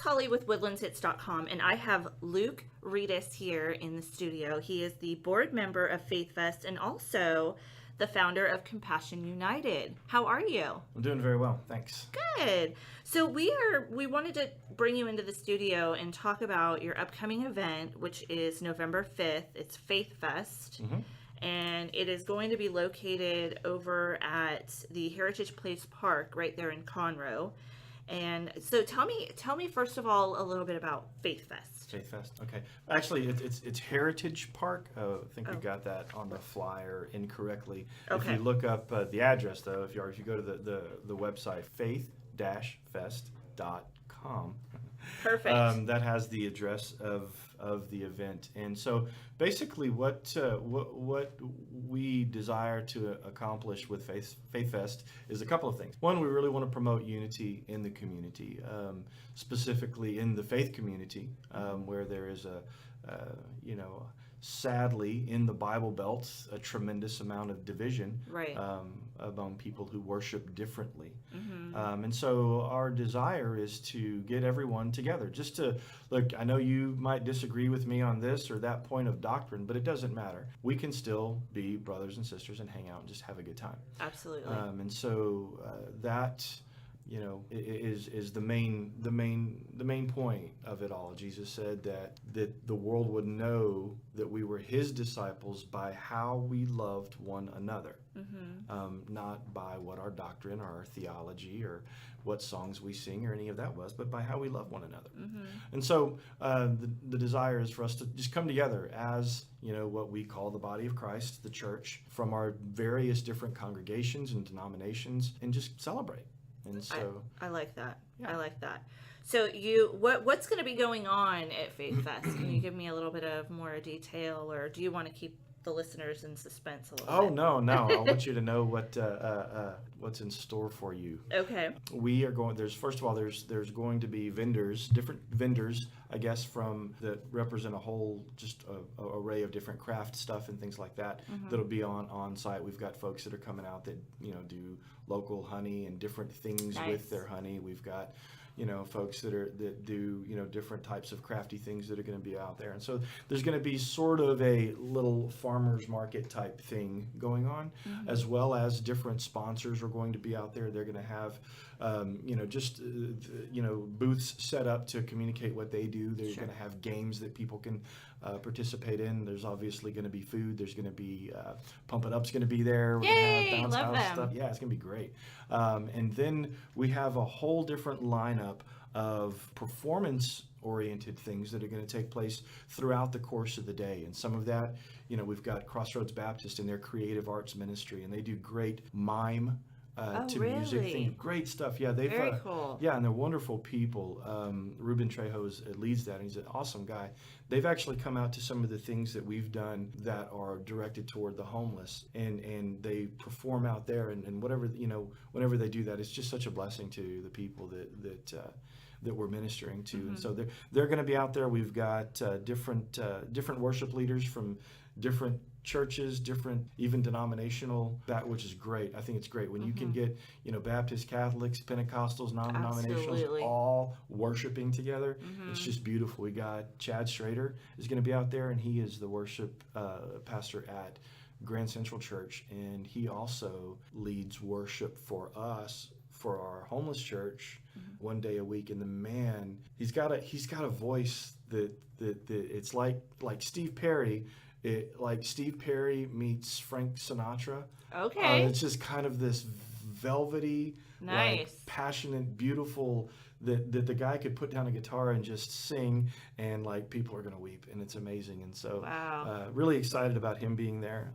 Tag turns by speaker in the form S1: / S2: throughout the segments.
S1: is Holly with woodlandshits.com, and I have Luke Redus here in the studio. He is the board member of Faith Fest and also the founder of Compassion United. How are you?
S2: I'm doing very well, thanks.
S1: Good. So we wanted to bring you into the studio and talk about your upcoming event, which is November 5th. It's Faith Fest. And it is going to be located over at the Heritage Place Park right there in Conroe. And so tell me first of all a little bit about Faith Fest.
S2: Faith Fest, okay. Actually, it's Heritage Park. I think we got that on the flyer incorrectly.
S1: Okay.
S2: If you look up the address, though, if you go to the website, faith-fest.com.
S1: Perfect.
S2: That has the address of the event, and so basically, what we desire to accomplish with Faith Fest is a couple of things. One, we really want to promote unity in the community, specifically in the faith community, where there is sadly, in the Bible Belt, a tremendous amount of division
S1: Right.
S2: Among people who worship differently. And so our desire is to get everyone together. Just to, look, I know you might disagree with me on this or that point of doctrine, but it doesn't matter. We can still be brothers and sisters and hang out and just have a good time.
S1: Absolutely.
S2: And so that is the main point of it all. Jesus said that the world would know that we were his disciples by how we loved one another, not by what our doctrine or our theology or what songs we sing or any of that was, but by how we love one another. And so the desire is for us to just come together as what we call the body of Christ, the church, from our various different congregations and denominations, and just celebrate. And so
S1: I like that.
S2: Yeah.
S1: I like that. So what's going to be going on at Faith Fest? Can you give me a little bit of more detail, or do you want to keep the listeners in suspense a little bit?
S2: No. I want you to know what's in store for you.
S1: Okay.
S2: We are going. There's going to be different vendors, I guess, that represent a whole just a array of different craft stuff and things like that. That'll be on site. We've got folks that are coming out that do local honey and different things with their honey. We've got folks that do different types of crafty things that are going to be out there. And so there's going to be sort of a little farmers market type thing going on, as well as different sponsors are going to be out there. They're going to have booths set up to communicate what they do. They're going to have games that people can participate in. There's obviously going to be food. There's going to be Pump It Up's going to be there. We're
S1: Yay!
S2: going to have bounce
S1: Love
S2: house
S1: them.
S2: stuff. Yeah, it's going to be great. And then we have a whole different lineup of performance-oriented things that are going to take place throughout the course of the day. And some of that, we've got Crossroads Baptist in their creative arts ministry, and they do great mime music things. Great stuff. Yeah, they've
S1: very cool.
S2: Yeah, and they're wonderful people. Ruben Trejo leads that, and he's an awesome guy. They've actually come out to some of the things that we've done that are directed toward the homeless, and they perform out there, and whatever whenever they do that, it's just such a blessing to the people that we're ministering to. And so they're going to be out there. We've got different worship leaders from different churches, different even denominational, which is great. I think it's great when you can get Baptist, Catholics, Pentecostals, non-denominationals all worshiping together. It's just beautiful. We got Chad Schrader is going to be out there, and he is the worship pastor at Grand Central Church, and he also leads worship for us for our homeless church one day a week. And the man, he's got a voice that it's like Steve Perry. Like Steve Perry meets Frank Sinatra.
S1: Okay.
S2: It's just kind of this velvety, passionate, beautiful, that the guy could put down a guitar and just sing, and people are going to weep, and it's amazing. And so really excited about him being there.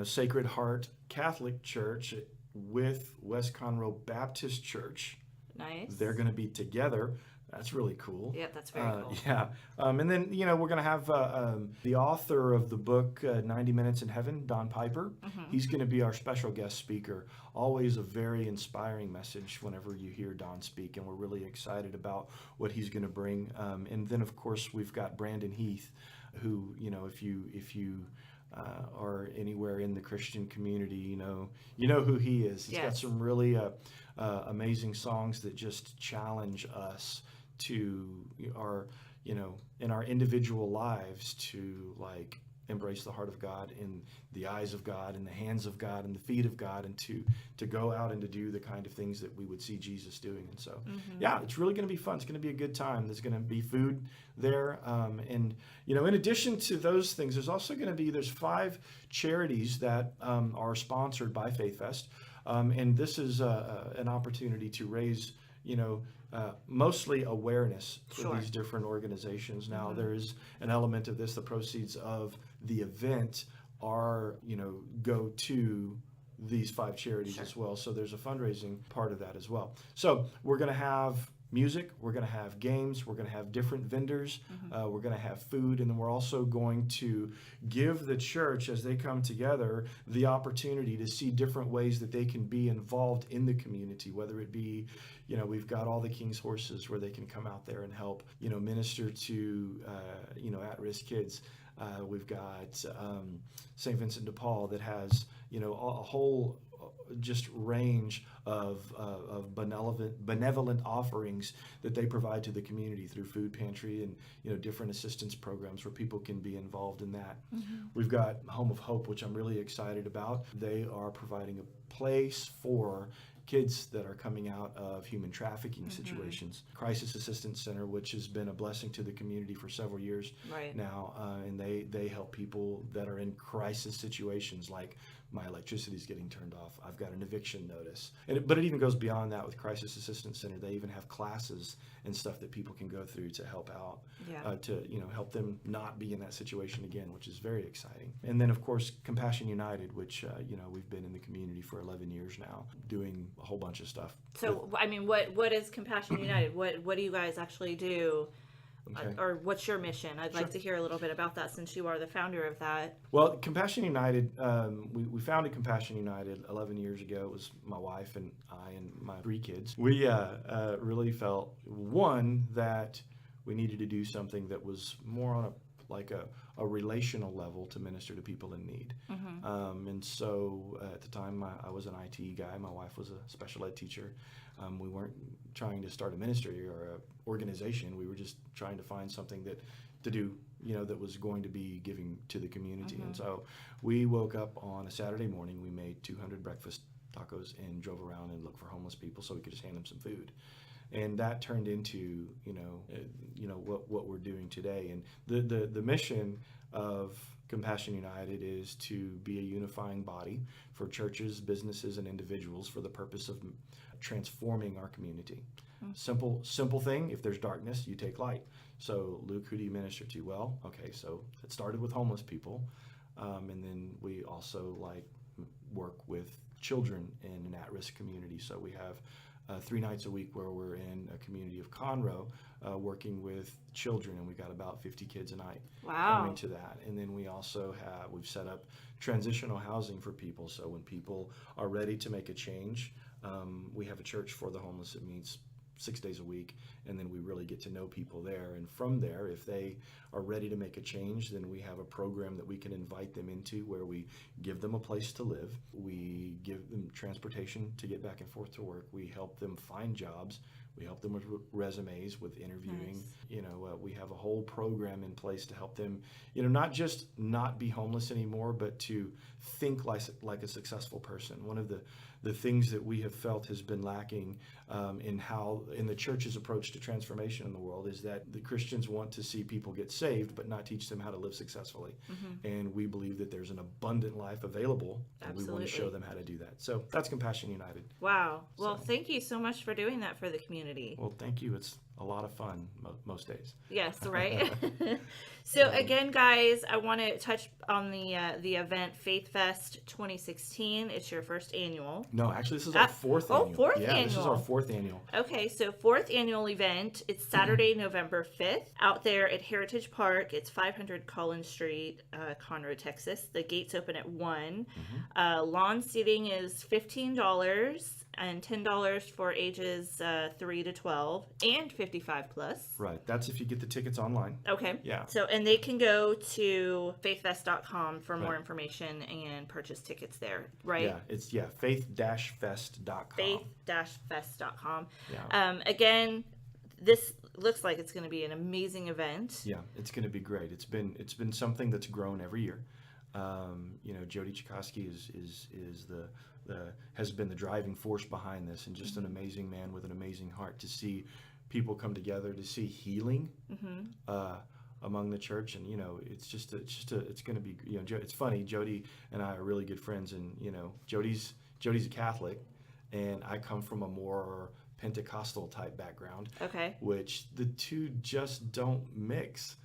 S2: Sacred Heart Catholic Church with West Conroe Baptist Church.
S1: Nice.
S2: They're going to be together. That's really cool.
S1: Yeah, that's very cool.
S2: Yeah. And then, we're going to have the author of the book, 90 Minutes in Heaven, Don Piper. He's going to be our special guest speaker. Always a very inspiring message whenever you hear Don speak, and we're really excited about what he's going to bring. And then, of course, we've got Brandon Heath, who, if you are anywhere in the Christian community, you know who he is. He's got some really amazing songs that just challenge us to our, in our individual lives to like embrace the heart of God and the eyes of God and the hands of God and the feet of God, and to go out and to do the kind of things that we would see Jesus doing. And so, yeah, it's really going to be fun. It's going to be a good time. There's going to be food there. And, in addition to those things, there's 5 charities that are sponsored by Faith Fest. And this is an opportunity to raise, mostly awareness for these different organizations. Now, there is an element of this. The proceeds of the event are, go to these 5 charities as well. So there's a fundraising part of that as well. So we're going to have music, we're going to have games, we're going to have different vendors, we're going to have food, and then we're also going to give the church, as they come together, the opportunity to see different ways that they can be involved in the community, whether it be, we've got all the King's Horses where they can come out there and help, minister to, at-risk kids. We've got St. Vincent de Paul that has, a whole just range of benevolent offerings that they provide to the community through food pantry and different assistance programs where people can be involved in that. We've got Home of Hope, which I'm really excited about. They are providing a place for kids that are coming out of human trafficking situations. Crisis Assistance Center, which has been a blessing to the community for several years now, and they help people that are in crisis situations, like my electricity is getting turned off, I've got an eviction notice. But it even goes beyond that with Crisis Assistance Center. They even have classes and stuff that people can go through to help out, to help them not be in that situation again, which is very exciting. And then, of course, Compassion United, which we've been in the community for 11 years now, doing a whole bunch of stuff.
S1: So, what is Compassion United? What do you guys actually do? Okay. Or what's your mission? I'd like to hear a little bit about that, since you are the founder of that.
S2: Well, Compassion United, we founded Compassion United 11 years ago. It was my wife and I and my 3 kids. We really felt, one, that we needed to do something that was more on a relational level to minister to people in need. And so at the time, I was an IT guy. My wife was a special ed teacher. We weren't trying to start a ministry or an organization. We were just trying to find something to do, that was going to be giving to the community. And so we woke up on a Saturday morning. We made 200 breakfast tacos and drove around and looked for homeless people so we could just hand them some food. And that turned into, what we're doing today. And the mission of Compassion United is to be a unifying body for churches, businesses, and individuals for the purpose of transforming our community. Simple thing. If there's darkness, you take light. So, Luke, who do you minister to? Well, okay, so it started with homeless people, and then we also work with children in an at-risk community. So we have 3 nights a week where we're in a community of Conroe working with children, and we've got about 50 kids a night coming to that. And then we also we've set up transitional housing for people. So when people are ready to make a change, we have a church for the homeless that meets 6 days a week, and then we really get to know people there. And from there, if they are ready to make a change, then we have a program that we can invite them into where we give them a place to live. We give them transportation to get back and forth to work. We help them find jobs. We help them with resumes, with interviewing. We have a whole program in place to help them, not just not be homeless anymore, but to think like a successful person. One of the things that we have felt has been lacking in the church's approach to transformation in the world is that the Christians want to see people get saved, but not teach them how to live successfully. And we believe that there's an abundant life available, and we want to show them how to do that. So that's Compassion United.
S1: Wow. Well, thank you so much for doing that for the community.
S2: Well, thank you. It's a lot of fun most days.
S1: Yes, right? So again, guys, I want to touch on the event Faith Fest 2016. It's your first annual.
S2: No, actually, this is our 4th annual.
S1: Oh, 4th annual.
S2: This is our 4th annual.
S1: Okay, so 4th annual event. It's Saturday, November 5th, out there at Heritage Park. It's 500 Collins Street, Conroe, Texas. The gates open at 1. Lawn seating is $15. And $10 for ages 3 to 12 and 55 plus.
S2: Right. That's if you get the tickets online.
S1: Okay.
S2: Yeah.
S1: So, and they can go to faithfest.com for more information and purchase tickets there, right?
S2: Yeah. It's faith-fest.com.
S1: Faith-fest.com.
S2: Yeah.
S1: Again, this looks like it's going to be an amazing event.
S2: Yeah, it's going to be great. It's been something that's grown every year. Jody Chikoski is has been the driving force behind this, and just an amazing man with an amazing heart. To see people come together, to see healing among the church, and it's going to be, it's funny. Jody and I are really good friends, and Jody's a Catholic, and I come from a more Pentecostal type background.
S1: Okay.
S2: Which the two just don't mix.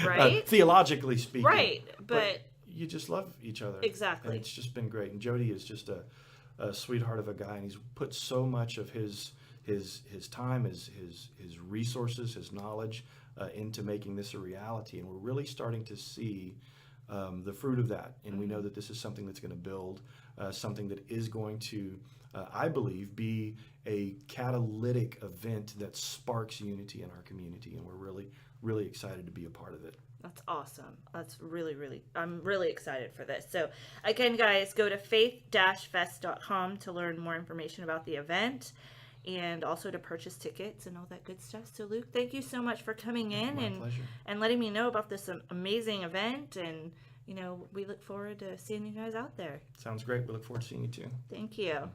S1: Right?
S2: Theologically speaking.
S1: Right, but
S2: you just love each other.
S1: Exactly.
S2: And it's just been great. And Jody is just a sweetheart of a guy, and he's put so much of his time, his resources, his knowledge into making this a reality. And we're really starting to see the fruit of that. And we know that this is something that's going to build, something that is going to, I believe, be a catalytic event that sparks unity in our community. And we're really, really excited to be a part of it.
S1: That's awesome. That's really, I'm really excited for this. So again, guys, go to faith-fest.com to learn more information about the event and also to purchase tickets and all that good stuff. So Luke, thank you so much for coming in and letting me know about this amazing event. And, we look forward to seeing you guys out there.
S2: Sounds great. We look forward to seeing you too.
S1: Thank you.